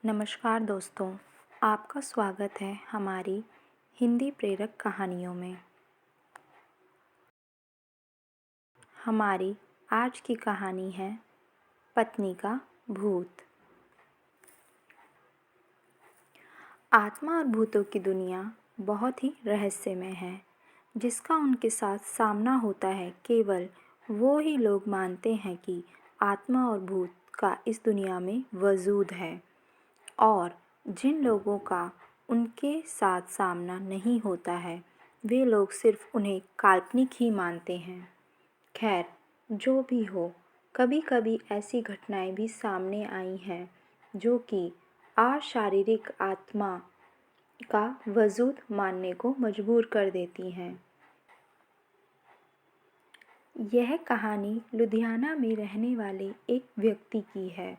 नमस्कार दोस्तों, आपका स्वागत है हमारी हिंदी प्रेरक कहानियों में। हमारी आज की कहानी है पत्नी का भूत। आत्मा और भूतों की दुनिया बहुत ही रहस्यमय है, जिसका उनके साथ सामना होता है केवल वो ही लोग मानते हैं कि आत्मा और भूत का इस दुनिया में वजूद है, और जिन लोगों का उनके साथ सामना नहीं होता है वे लोग सिर्फ उन्हें काल्पनिक ही मानते हैं। खैर, जो भी हो, कभी-कभी ऐसी घटनाएं भी सामने आई हैं जो कि अशारीरिक आत्मा का वजूद मानने को मजबूर कर देती हैं। यह कहानी लुधियाना में रहने वाले एक व्यक्ति की है।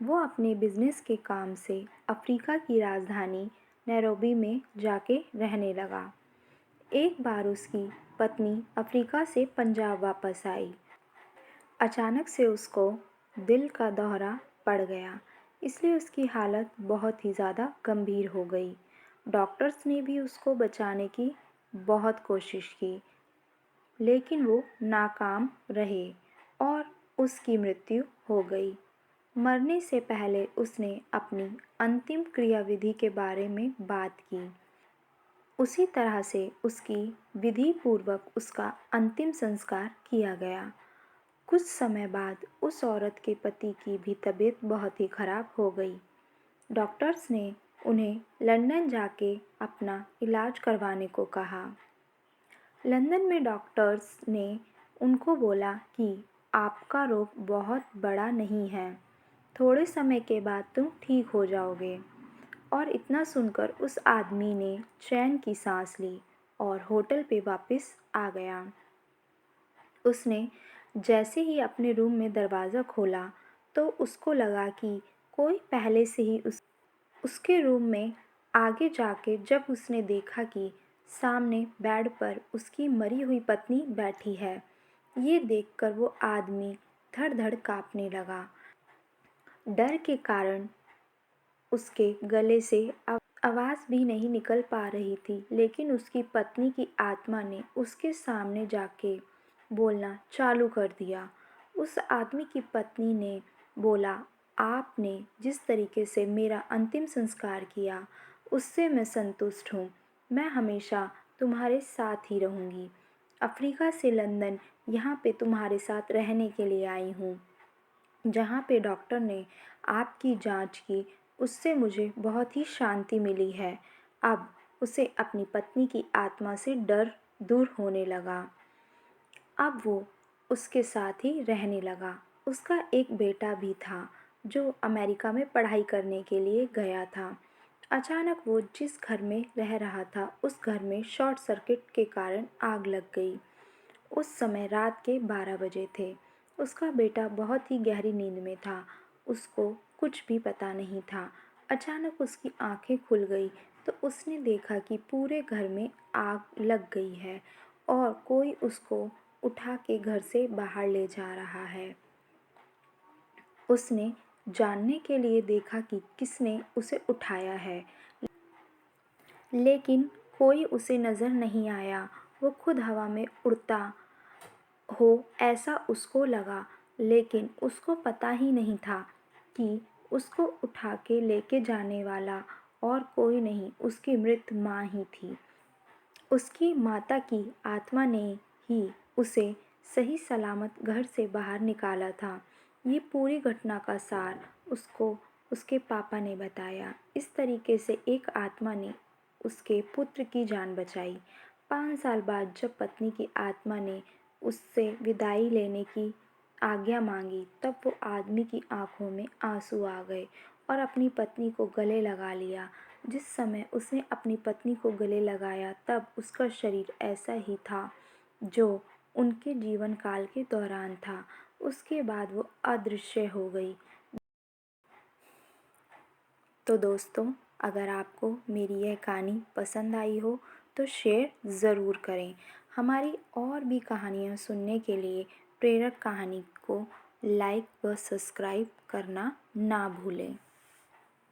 वो अपने बिजनेस के काम से अफ्रीका की राजधानी नैरोबी में जाके रहने लगा। एक बार उसकी पत्नी अफ्रीका से पंजाब वापस आई। अचानक से उसको दिल का दौरा पड़ गया, इसलिए उसकी हालत बहुत ही ज़्यादा गंभीर हो गई। डॉक्टर्स ने भी उसको बचाने की बहुत कोशिश की, लेकिन वो नाकाम रहे और उसकी मृत्यु हो गई। मरने से पहले उसने अपनी अंतिम क्रियाविधि के बारे में बात की। उसी तरह से उसकी विधि पूर्वक उसका अंतिम संस्कार किया गया। कुछ समय बाद उस औरत के पति की भी तबीयत बहुत ही खराब हो गई। डॉक्टर्स ने उन्हें लंदन जाके अपना इलाज करवाने को कहा। लंदन में डॉक्टर्स ने उनको बोला कि आपका रोग बहुत बड़ा नहीं है, थोड़े समय के बाद तुम ठीक हो जाओगे। और इतना सुनकर उस आदमी ने चैन की सांस ली और होटल पे वापस आ गया। उसने जैसे ही अपने रूम में दरवाज़ा खोला तो उसको लगा कि कोई पहले से ही उसके रूम में आगे जाके जब उसने देखा कि सामने बेड पर उसकी मरी हुई पत्नी बैठी है, ये देखकर वो आदमी धड़-धड़ काँपने लगा। डर के कारण उसके गले से आवाज़ भी नहीं निकल पा रही थी, लेकिन उसकी पत्नी की आत्मा ने उसके सामने जाके बोलना चालू कर दिया। उस आदमी की पत्नी ने बोला, आपने जिस तरीके से मेरा अंतिम संस्कार किया उससे मैं संतुष्ट हूँ। मैं हमेशा तुम्हारे साथ ही रहूँगी। अफ्रीका से लंदन यहाँ पे तुम्हारे साथ रहने के लिए आई हूँ। जहाँ पे डॉक्टर ने आपकी जांच की उससे मुझे बहुत ही शांति मिली है। अब उसे अपनी पत्नी की आत्मा से डर दूर होने लगा। अब वो उसके साथ ही रहने लगा। उसका एक बेटा भी था जो अमेरिका में पढ़ाई करने के लिए गया था। अचानक वो जिस घर में रह रहा था उस घर में शॉर्ट सर्किट के कारण आग लग गई। उस समय रात के 12 बजे थे। उसका बेटा बहुत ही गहरी नींद में था। उसको कुछ भी पता नहीं था। अचानक उसकी आंखें खुल गई तो उसने देखा कि पूरे घर में आग लग गई है और कोई उसको उठा के घर से बाहर ले जा रहा है। उसने जानने के लिए देखा कि किसने उसे उठाया है, लेकिन कोई उसे नज़र नहीं आया। वो खुद हवा में उड़ता हो ऐसा उसको लगा, लेकिन उसको पता ही नहीं था कि उसको उठा के लेके जाने वाला और कोई नहीं, उसकी मृत माँ ही थी। उसकी माता की आत्मा ने ही उसे सही सलामत घर से बाहर निकाला था। ये पूरी घटना का सार उसको उसके पापा ने बताया। इस तरीके से एक आत्मा ने उसके पुत्र की जान बचाई। 5 साल बाद जब पत्नी की आत्मा ने उससे विदाई लेने की आज्ञा मांगी, तब वो आदमी की आंखों में आंसू आ गए और अपनी पत्नी को गले लगा लिया। जिस समय उसने अपनी पत्नी को गले लगाया तब उसका शरीर ऐसा ही था जो उनके जीवन काल के दौरान था। उसके बाद वो अदृश्य हो गई। तो दोस्तों, अगर आपको मेरी यह कहानी पसंद आई हो तो शेयर ज़रूर करें। हमारी और भी कहानियाँ सुनने के लिए प्रेरक कहानी को लाइक व सब्सक्राइब करना ना भूलें।